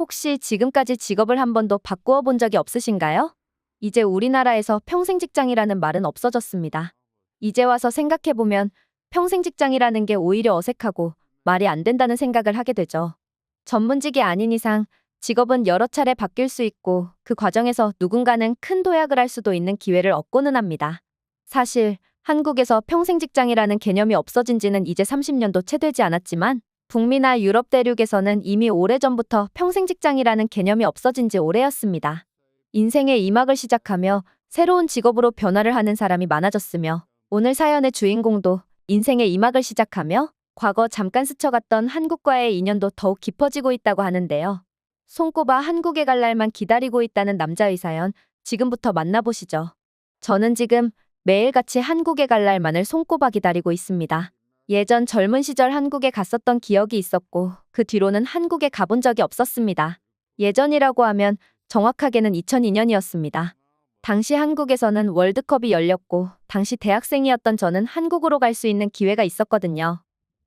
혹시 지금까지 직업을 한 번도 바꾸어 본 적이 없으신가요? 이제 우리나라에서 평생 직장이라는 말은 없어졌습니다. 이제 와서 생각해보면 평생 직장이라는 게 오히려 어색하고 말이 안 된다는 생각을 하게 되죠. 전문직이 아닌 이상 직업은 여러 차례 바뀔 수 있고 그 과정에서 누군가는 큰 도약을 할 수도 있는 기회를 얻고는 합니다. 사실 한국에서 평생 직장이라는 개념이 없어진 지는 이제 30년도 채 되지 않았지만 북미나 유럽 대륙에서는 이미 오래전부터 평생 직장이라는 개념이 없어진 지 오래였습니다. 인생의 2막을 시작하며 새로운 직업으로 변화를 하는 사람이 많아졌으며 오늘 사연의 주인공도 인생의 2막을 시작하며 과거 잠깐 스쳐갔던 한국과의 인연도 더욱 깊어지고 있다고 하는데요. 손꼽아 한국에 갈 날만 기다리고 있다는 남자의 사연 지금부터 만나보시죠. 저는 지금 매일같이 한국에 갈 날만을 손꼽아 기다리고 있습니다. 예전 젊은 시절 한국에 갔었던 기억이 있었고 그 뒤로는 한국에 가본 적이 없었습니다. 예전이라고 하면 정확하게는 2002년이었습니다. 당시 한국에서는 월드컵이 열렸고 당시 대학생이었던 저는 한국으로 갈 수 있는 기회가 있었거든요.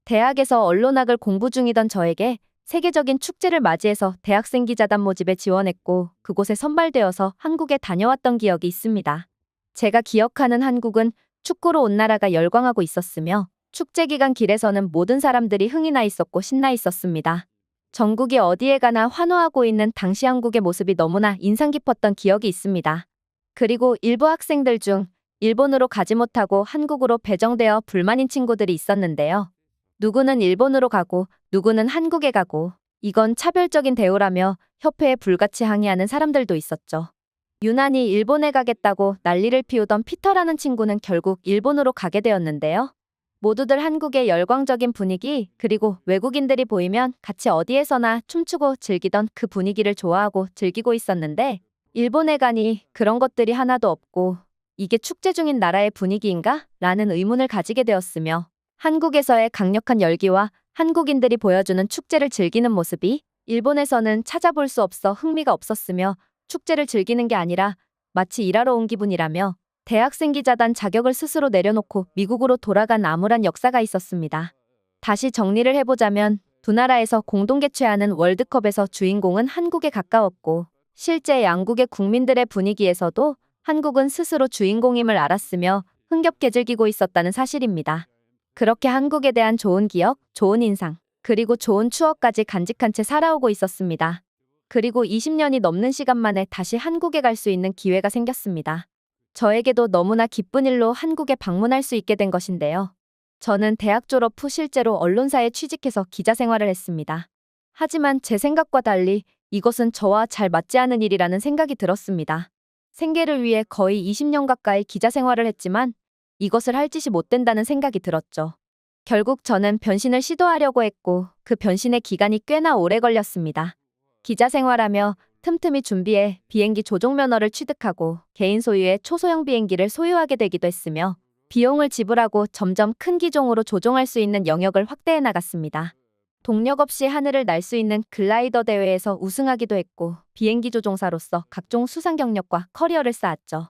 대학에서 언론학을 공부 중이던 저에게 세계적인 축제를 맞이해서 대학생 기자단 모집에 지원했고 그곳에 선발되어서 한국에 다녀왔던 기억이 있습니다. 제가 기억하는 한국은 축구로 온 나라가 열광하고 있었으며 축제 기간 길에서는 모든 사람들이 흥이 나 있었고 신나 있었습니다. 전국이 어디에 가나 환호하고 있는 당시 한국의 모습이 너무나 인상 깊었던 기억이 있습니다. 그리고 일부 학생들 중 일본으로 가지 못하고 한국으로 배정되어 불만인 친구들이 있었는데요. 누구는 일본으로 가고 누구는 한국에 가고 이건 차별적인 대우라며 협회에 불같이 항의하는 사람들도 있었죠. 유난히 일본에 가겠다고 난리를 피우던 피터라는 친구는 결국 일본으로 가게 되었는데요. 모두들 한국의 열광적인 분위기 그리고 외국인들이 보이면 같이 어디에서나 춤추고 즐기던 그 분위기를 좋아하고 즐기고 있었는데 일본에 가니 그런 것들이 하나도 없고 이게 축제 중인 나라의 분위기인가? 라는 의문을 가지게 되었으며 한국에서의 강력한 열기와 한국인들이 보여주는 축제를 즐기는 모습이 일본에서는 찾아볼 수 없어 흥미가 없었으며 축제를 즐기는 게 아니라 마치 일하러 온 기분이라며 대학생 기자단 자격을 스스로 내려놓고 미국으로 돌아간 암울한 역사가 있었습니다. 다시 정리를 해보자면 두 나라에서 공동 개최하는 월드컵에서 주인공은 한국에 가까웠고 실제 양국의 국민들의 분위기에서도 한국은 스스로 주인공임을 알았으며 흥겹게 즐기고 있었다는 사실입니다. 그렇게 한국에 대한 좋은 기억, 좋은 인상, 그리고 좋은 추억까지 간직한 채 살아오고 있었습니다. 그리고 20년이 넘는 시간 만에 다시 한국에 갈 수 있는 기회가 생겼습니다. 저에게도 너무나 기쁜 일로 한국에 방문할 수 있게 된 것인데요. 저는 대학 졸업 후 실제로 언론사에 취직해서 기자 생활을 했습니다. 하지만 제 생각과 달리 이것은 저와 잘 맞지 않은 일이라는 생각이 들었습니다. 생계를 위해 거의 20년 가까이 기자 생활을 했지만 이것을 할 짓이 못 된다는 생각이 들었죠. 결국 저는 변신을 시도하려고 했고 그 변신의 기간이 꽤나 오래 걸렸습니다. 기자 생활하며 틈틈이 준비해 비행기 조종면허를 취득하고 개인 소유의 초소형 비행기를 소유하게 되기도 했으며 비용을 지불하고 점점 큰 기종으로 조종할 수 있는 영역을 확대해 나갔습니다. 동력 없이 하늘을 날 수 있는 글라이더 대회에서 우승하기도 했고 비행기 조종사로서 각종 수상 경력과 커리어를 쌓았죠.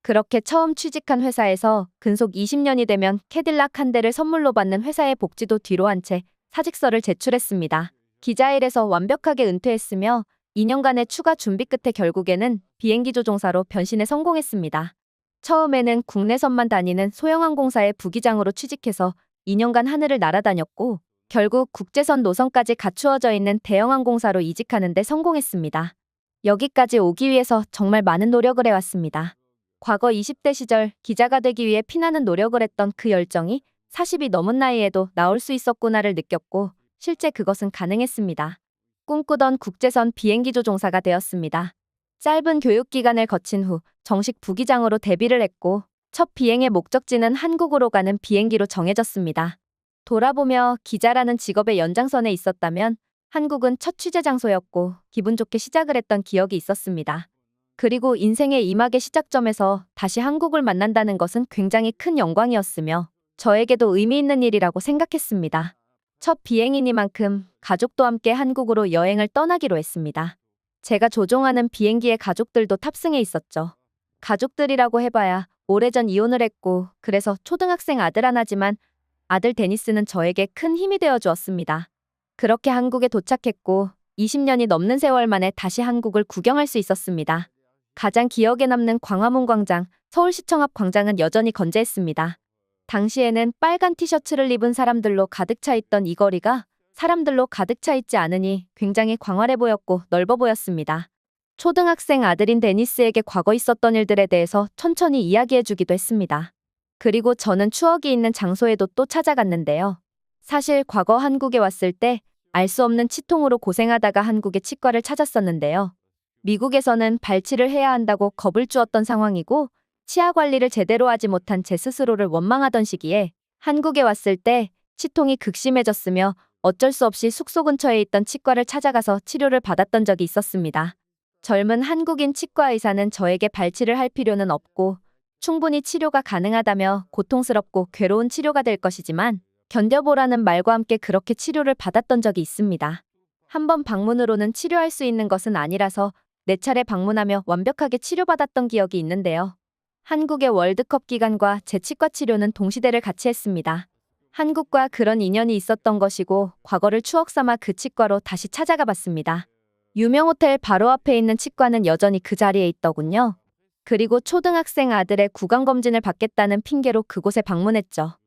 그렇게 처음 취직한 회사에서 근속 20년이 되면 캐딜락 한 대를 선물로 받는 회사의 복지도 뒤로 한 채 사직서를 제출했습니다. 기자일에서 완벽하게 은퇴했으며 2년간의 추가 준비 끝에 결국에는 비행기 조종사로 변신에 성공했습니다. 처음에는 국내선만 다니는 소형항공사의 부기장으로 취직해서 2년간 하늘을 날아다녔고 결국 국제선 노선까지 갖추어져 있는 대형항공사로 이직하는 데 성공했습니다. 여기까지 오기 위해서 정말 많은 노력을 해왔습니다. 과거 20대 시절 기자가 되기 위해 피나는 노력을 했던 그 열정이 40이 넘은 나이에도 나올 수 있었구나를 느꼈고 실제 그것은 가능했습니다. 꿈꾸던 국제선 비행기 조종사가 되었습니다. 짧은 교육기간을 거친 후 정식 부기장으로 데뷔를 했고 첫 비행의 목적지는 한국으로 가는 비행기로 정해졌습니다. 돌아보며 기자라는 직업의 연장선에 있었다면 한국은 첫 취재 장소였고 기분 좋게 시작을 했던 기억이 있었습니다. 그리고 인생의 2막의 시작점에서 다시 한국을 만난다는 것은 굉장히 큰 영광이었으며 저에게도 의미 있는 일이라고 생각했습니다. 첫 비행이니만큼 가족도 함께 한국으로 여행을 떠나기로 했습니다. 제가 조종하는 비행기의 가족들도 탑승해 있었죠. 가족들이라고 해봐야 오래전 이혼을 했고 그래서 초등학생 아들 하나지만 아들 데니스는 저에게 큰 힘이 되어 주었습니다. 그렇게 한국에 도착했고 20년이 넘는 세월 만에 다시 한국을 구경할 수 있었습니다. 가장 기억에 남는 광화문 광장, 서울시청 앞 광장은 여전히 건재했습니다. 당시에는 빨간 티셔츠를 입은 사람들로 가득 차 있던 이 거리가 사람들로 가득 차 있지 않으니 굉장히 광활해 보였고 넓어 보였습니다. 초등학생 아들인 데니스에게 과거 있었던 일들에 대해서 천천히 이야기해주기도 했습니다. 그리고 저는 추억이 있는 장소에도 또 찾아갔는데요. 사실 과거 한국에 왔을 때 알 수 없는 치통으로 고생하다가 한국의 치과를 찾았었는데요. 미국에서는 발치를 해야 한다고 겁을 주었던 상황이고 치아 관리를 제대로 하지 못한 제 스스로를 원망하던 시기에 한국에 왔을 때 치통이 극심해졌으며 어쩔 수 없이 숙소 근처에 있던 치과를 찾아가서 치료를 받았던 적이 있었습니다. 젊은 한국인 치과 의사는 저에게 발치를 할 필요는 없고 충분히 치료가 가능하다며 고통스럽고 괴로운 치료가 될 것이지만 견뎌보라는 말과 함께 그렇게 치료를 받았던 적이 있습니다. 한 번 방문으로는 치료할 수 있는 것은 아니라서 4차례 방문하며 완벽하게 치료받았던 기억이 있는데요. 한국의 월드컵 기간과 제 치과 치료는 동시대를 같이 했습니다. 한국과 그런 인연이 있었던 것이고 과거를 추억 삼아 그 치과로 다시 찾아가 봤습니다. 유명 호텔 바로 앞에 있는 치과는 여전히 그 자리에 있더군요. 그리고 초등학생 아들의 구강검진을 받겠다는 핑계로 그곳에 방문했죠.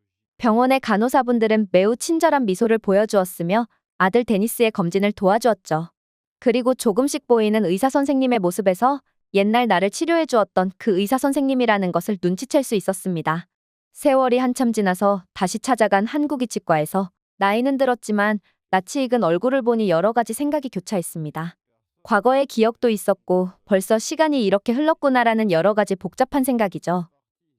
병원의 간호사분들은 매우 친절한 미소를 보여주었으며 아들 데니스의 검진을 도와주었죠. 그리고 조금씩 보이는 의사 선생님의 모습에서 옛날 나를 치료해 주었던 그 의사 선생님이라는 것을 눈치챌 수 있었습니다. 세월이 한참 지나서 다시 찾아간 한국이 치과에서 나이는 들었지만 낯이 익은 얼굴을 보니 여러 가지 생각이 교차했습니다. 과거의 기억도 있었고 벌써 시간이 이렇게 흘렀구나라는 여러 가지 복잡한 생각이죠.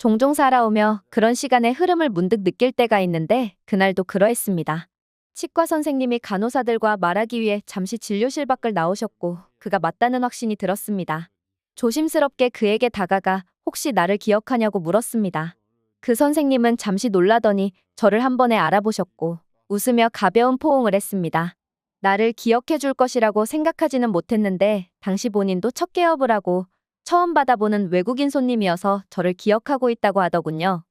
종종 살아오며 그런 시간의 흐름을 문득 느낄 때가 있는데 그날도 그러했습니다. 치과 선생님이 간호사들과 말하기 위해 잠시 진료실 밖을 나오셨고 그가 맞다는 확신이 들었습니다. 조심스럽게 그에게 다가가 혹시 나를 기억하냐고 물었습니다. 그 선생님은 잠시 놀라더니 저를 한 번에 알아보셨고 웃으며 가벼운 포옹을 했습니다. 나를 기억해 줄 것이라고 생각하지는 못했는데 당시 본인도 첫 개업을 하고 처음 받아보는 외국인 손님이어서 저를 기억하고 있다고 하더군요.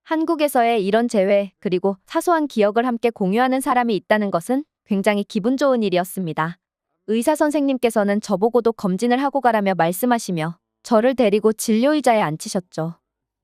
한국에서의 이런 재회 그리고 사소한 기억을 함께 공유하는 사람이 있다는 것은 굉장히 기분 좋은 일이었습니다. 의사 선생님께서는 저보고도 검진을 하고 가라며 말씀하시며 저를 데리고 진료의자에 앉히셨죠.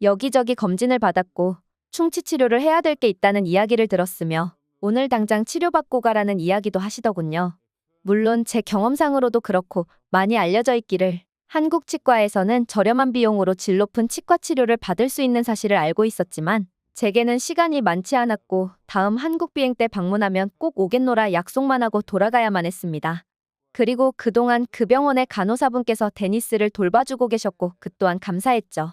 여기저기 검진을 받았고 충치 치료를 해야 될 게 있다는 이야기를 들었으며 오늘 당장 치료받고 가라는 이야기도 하시더군요. 물론 제 경험상으로도 그렇고 많이 알려져 있기를 한국 치과에서는 저렴한 비용으로 질 높은 치과 치료를 받을 수 있는 사실을 알고 있었지만 제게는 시간이 많지 않았고 다음 한국 비행 때 방문하면 꼭 오겠노라 약속만 하고 돌아가야만 했습니다. 그리고 그동안 그 병원의 간호사분께서 데니스를 돌봐주고 계셨고 그 또한 감사했죠.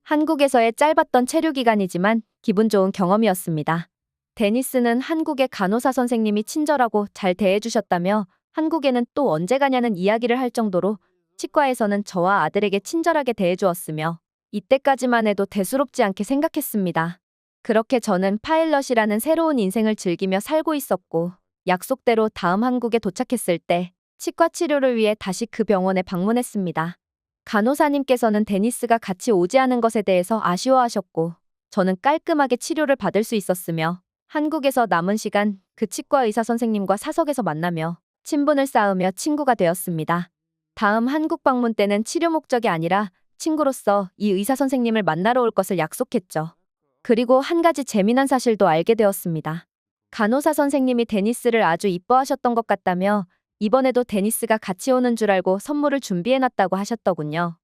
한국에서의 짧았던 체류 기간이지만 기분 좋은 경험이었습니다. 데니스는 한국의 간호사 선생님이 친절하고 잘 대해주셨다며 한국에는 또 언제 가냐는 이야기를 할 정도로 치과에서는 저와 아들에게 친절하게 대해주었으며 이때까지만 해도 대수롭지 않게 생각했습니다. 그렇게 저는 파일럿이라는 새로운 인생을 즐기며 살고 있었고 약속대로 다음 한국에 도착했을 때 치과 치료를 위해 다시 그 병원에 방문했습니다. 간호사님께서는 데니스가 같이 오지 않은 것에 대해서 아쉬워하셨고 저는 깔끔하게 치료를 받을 수 있었으며 한국에서 남은 시간 그 치과 의사 선생님과 사석에서 만나며 친분을 쌓으며 친구가 되었습니다. 다음 한국 방문 때는 치료 목적이 아니라 친구로서 이 의사 선생님을 만나러 올 것을 약속했죠. 그리고 한 가지 재미난 사실도 알게 되었습니다. 간호사 선생님이 데니스를 아주 이뻐하셨던 것 같다며 이번에도 데니스가 같이 오는 줄 알고 선물을 준비해놨다고 하셨더군요.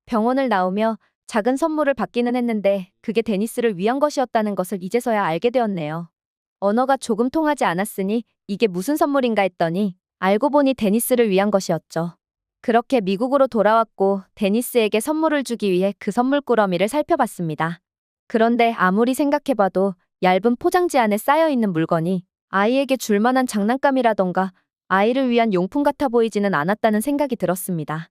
병원을 나오며 작은 선물을 받기는 했는데 그게 데니스를 위한 것이었다는 것을 이제서야 알게 되었네요. 언어가 조금 통하지 않았으니 이게 무슨 선물인가 했더니 알고 보니 데니스를 위한 것이었죠. 그렇게 미국으로 돌아왔고 데니스에게 선물을 주기 위해 그 선물 꾸러미를 살펴봤습니다. 그런데 아무리 생각해봐도 얇은 포장지 안에 쌓여있는 물건이 아이에게 줄 만한 장난감이라던가 아이를 위한 용품 같아 보이지는 않았다는 생각이 들었습니다.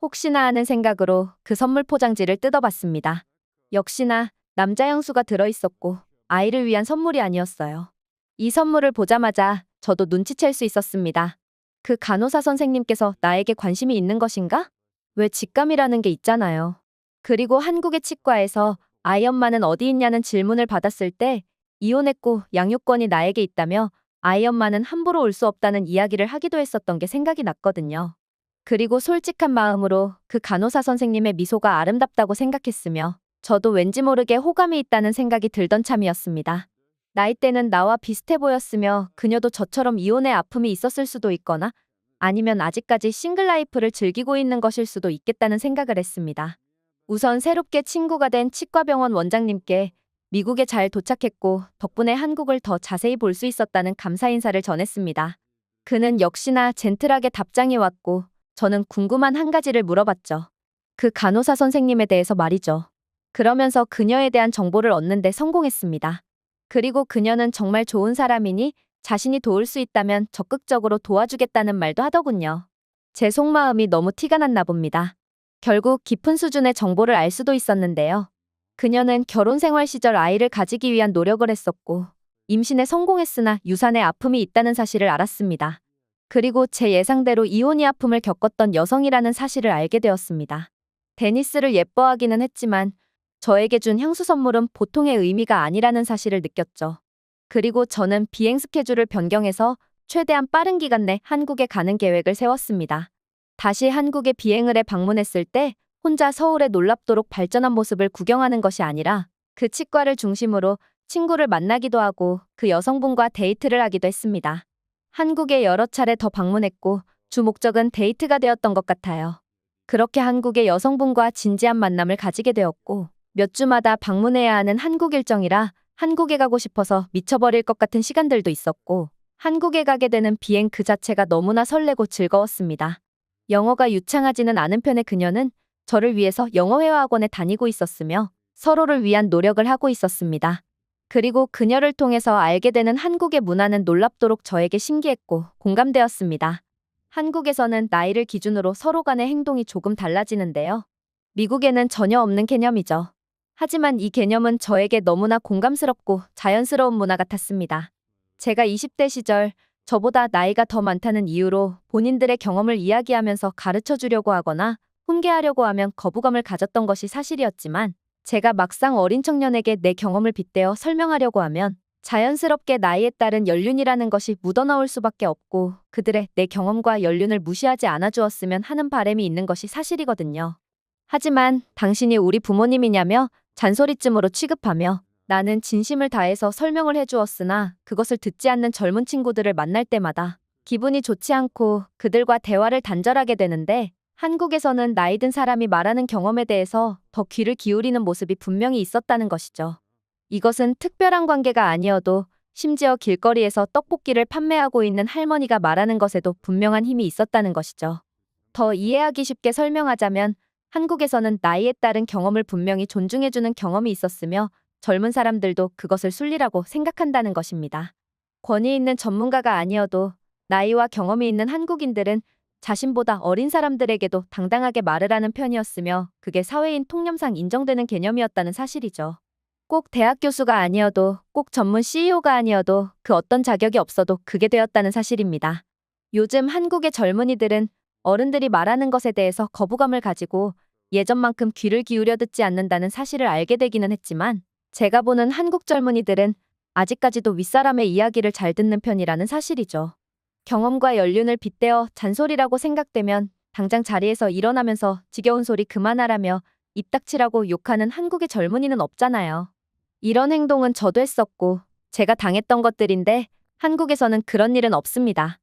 혹시나 하는 생각으로 그 선물 포장지를 뜯어봤습니다. 역시나 남자 향수가 들어있었고 아이를 위한 선물이 아니었어요. 이 선물을 보자마자 저도 눈치챌 수 있었습니다. 그 간호사 선생님께서 나에게 관심이 있는 것인가? 왜 직감이라는 게 있잖아요. 그리고 한국의 치과에서 아이 엄마는 어디 있냐는 질문을 받았을 때 이혼했고 양육권이 나에게 있다며 아이 엄마는 함부로 올 수 없다는 이야기를 하기도 했었던 게 생각이 났거든요. 그리고 솔직한 마음으로 그 간호사 선생님의 미소가 아름답다고 생각했으며 저도 왠지 모르게 호감이 있다는 생각이 들던 참이었습니다. 나이대는 나와 비슷해 보였으며 그녀도 저처럼 이혼의 아픔이 있었을 수도 있거나 아니면 아직까지 싱글 라이프를 즐기고 있는 것일 수도 있겠다는 생각을 했습니다. 우선 새롭게 친구가 된 치과병원 원장님께 미국에 잘 도착했고 덕분에 한국을 더 자세히 볼 수 있었다는 감사 인사를 전했습니다. 그는 역시나 젠틀하게 답장이 왔고 저는 궁금한 한 가지를 물어봤죠. 그 간호사 선생님에 대해서 말이죠. 그러면서 그녀에 대한 정보를 얻는데 성공했습니다. 그리고 그녀는 정말 좋은 사람이니 자신이 도울 수 있다면 적극적으로 도와주겠다는 말도 하더군요. 제 속마음이 너무 티가 났나 봅니다. 결국 깊은 수준의 정보를 알 수도 있었는데요. 그녀는 결혼 생활 시절 아이를 가지기 위한 노력을 했었고 임신에 성공했으나 유산의 아픔이 있다는 사실을 알았습니다. 그리고 제 예상대로 이혼의 아픔을 겪었던 여성이라는 사실을 알게 되었습니다. 데니스를 예뻐하기는 했지만 저에게 준 향수 선물은 보통의 의미가 아니라는 사실을 느꼈죠. 그리고 저는 비행 스케줄을 변경해서 최대한 빠른 기간 내 한국에 가는 계획을 세웠습니다. 다시 한국에 비행을 해 방문했을 때 혼자 서울의 놀랍도록 발전한 모습을 구경하는 것이 아니라 그 치과를 중심으로 친구를 만나기도 하고 그 여성분과 데이트를 하기도 했습니다. 한국에 여러 차례 더 방문했고 주 목적은 데이트가 되었던 것 같아요. 그렇게 한국의 여성분과 진지한 만남을 가지게 되었고 몇 주마다 방문해야 하는 한국 일정이라 한국에 가고 싶어서 미쳐버릴 것 같은 시간들도 있었고 한국에 가게 되는 비행 그 자체가 너무나 설레고 즐거웠습니다. 영어가 유창하지는 않은 편의 그녀는 저를 위해서 영어회화학원에 다니고 있었으며 서로를 위한 노력을 하고 있었습니다. 그리고 그녀를 통해서 알게 되는 한국의 문화는 놀랍도록 저에게 신기했고 공감되었습니다. 한국에서는 나이를 기준으로 서로 간의 행동이 조금 달라지는데요. 미국에는 전혀 없는 개념이죠. 하지만 이 개념은 저에게 너무나 공감스럽고 자연스러운 문화 같았습니다. 제가 20대 시절 저보다 나이가 더 많다는 이유로 본인들의 경험을 이야기하면서 가르쳐 주려고 하거나 훈계하려고 하면 거부감을 가졌던 것이 사실이었지만 제가 막상 어린 청년에게 내 경험을 빗대어 설명하려고 하면 자연스럽게 나이에 따른 연륜이라는 것이 묻어나올 수밖에 없고 그들의 내 경험과 연륜을 무시하지 않아 주었으면 하는 바람이 있는 것이 사실이거든요. 하지만 당신이 우리 부모님이냐며 잔소리쯤으로 취급하며 나는 진심을 다해서 설명을 해주었으나 그것을 듣지 않는 젊은 친구들을 만날 때마다 기분이 좋지 않고 그들과 대화를 단절하게 되는데 한국에서는 나이 든 사람이 말하는 경험에 대해서 더 귀를 기울이는 모습이 분명히 있었다는 것이죠. 이것은 특별한 관계가 아니어도 심지어 길거리에서 떡볶이를 판매하고 있는 할머니가 말하는 것에도 분명한 힘이 있었다는 것이죠. 더 이해하기 쉽게 설명하자면 한국에서는 나이에 따른 경험을 분명히 존중해주는 경험이 있었으며 젊은 사람들도 그것을 순리라고 생각한다는 것입니다. 권위 있는 전문가가 아니어도 나이와 경험이 있는 한국인들은 자신보다 어린 사람들에게도 당당하게 말을 하는 편이었으며 그게 사회인 통념상 인정되는 개념이었다는 사실이죠. 꼭 대학 교수가 아니어도 꼭 전문 CEO가 아니어도 그 어떤 자격이 없어도 그게 되었다는 사실입니다. 요즘 한국의 젊은이들은 어른들이 말하는 것에 대해서 거부감을 가지고 예전만큼 귀를 기울여 듣지 않는다는 사실을 알게 되기는 했지만 제가 보는 한국 젊은이들은 아직까지도 윗사람의 이야기를 잘 듣는 편이라는 사실이죠. 경험과 연륜을 빗대어 잔소리라고 생각되면 당장 자리에서 일어나면서 지겨운 소리 그만하라며 입 닥치라고 욕하는 한국의 젊은이는 없잖아요. 이런 행동은 저도 했었고 제가 당했던 것들인데 한국에서는 그런 일은 없습니다.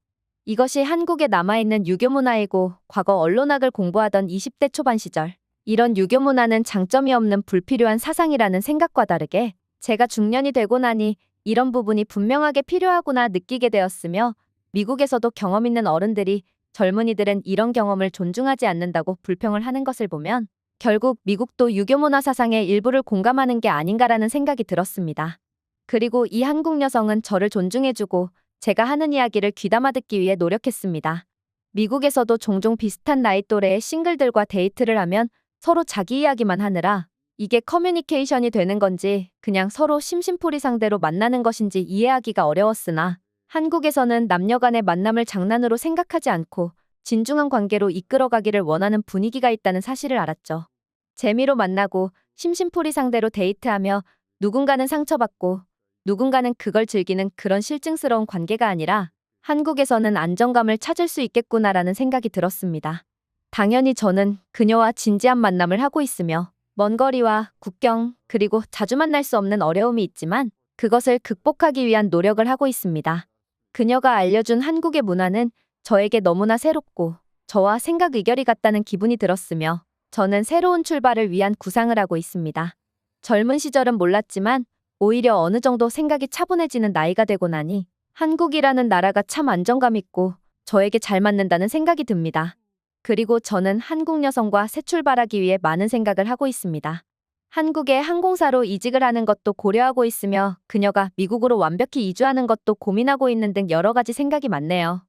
이것이 한국에 남아있는 유교 문화이고 과거 언론학을 공부하던 20대 초반 시절 이런 유교 문화는 장점이 없는 불필요한 사상이라는 생각과 다르게 제가 중년이 되고 나니 이런 부분이 분명하게 필요하구나 느끼게 되었으며 미국에서도 경험 있는 어른들이 젊은이들은 이런 경험을 존중하지 않는다고 불평을 하는 것을 보면 결국 미국도 유교 문화 사상의 일부를 공감하는 게 아닌가라는 생각이 들었습니다. 그리고 이 한국 여성은 저를 존중해주고 제가 하는 이야기를 귀담아 듣기 위해 노력했습니다. 미국에서도 종종 비슷한 나이 또래의 싱글들과 데이트를 하면 서로 자기 이야기만 하느라 이게 커뮤니케이션이 되는 건지 그냥 서로 심심풀이 상대로 만나는 것인지 이해하기가 어려웠으나 한국에서는 남녀 간의 만남을 장난으로 생각하지 않고 진중한 관계로 이끌어가기를 원하는 분위기가 있다는 사실을 알았죠. 재미로 만나고 심심풀이 상대로 데이트하며 누군가는 상처받고 누군가는 그걸 즐기는 그런 실증스러운 관계가 아니라 한국에서는 안정감을 찾을 수 있겠구나라는 생각이 들었습니다. 당연히 저는 그녀와 진지한 만남을 하고 있으며 먼 거리와 국경 그리고 자주 만날 수 없는 어려움이 있지만 그것을 극복하기 위한 노력을 하고 있습니다. 그녀가 알려준 한국의 문화는 저에게 너무나 새롭고 저와 생각 의결이 같다는 기분이 들었으며 저는 새로운 출발을 위한 구상을 하고 있습니다. 젊은 시절은 몰랐지만 오히려 어느 정도 생각이 차분해지는 나이가 되고 나니 한국이라는 나라가 참 안정감 있고 저에게 잘 맞는다는 생각이 듭니다. 그리고 저는 한국 여성과 새 출발하기 위해 많은 생각을 하고 있습니다. 한국의 항공사로 이직을 하는 것도 고려하고 있으며 그녀가 미국으로 완벽히 이주하는 것도 고민하고 있는 등 여러 가지 생각이 많네요.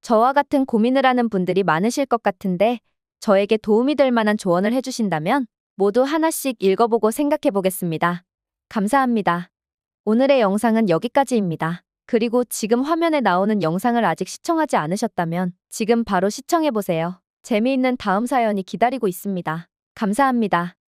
저와 같은 고민을 하는 분들이 많으실 것 같은데 저에게 도움이 될 만한 조언을 해주신다면 모두 하나씩 읽어보고 생각해 보겠습니다. 감사합니다. 오늘의 영상은 여기까지입니다. 그리고 지금 화면에 나오는 영상을 아직 시청하지 않으셨다면 지금 바로 시청해 보세요. 재미있는 다음 사연이 기다리고 있습니다. 감사합니다.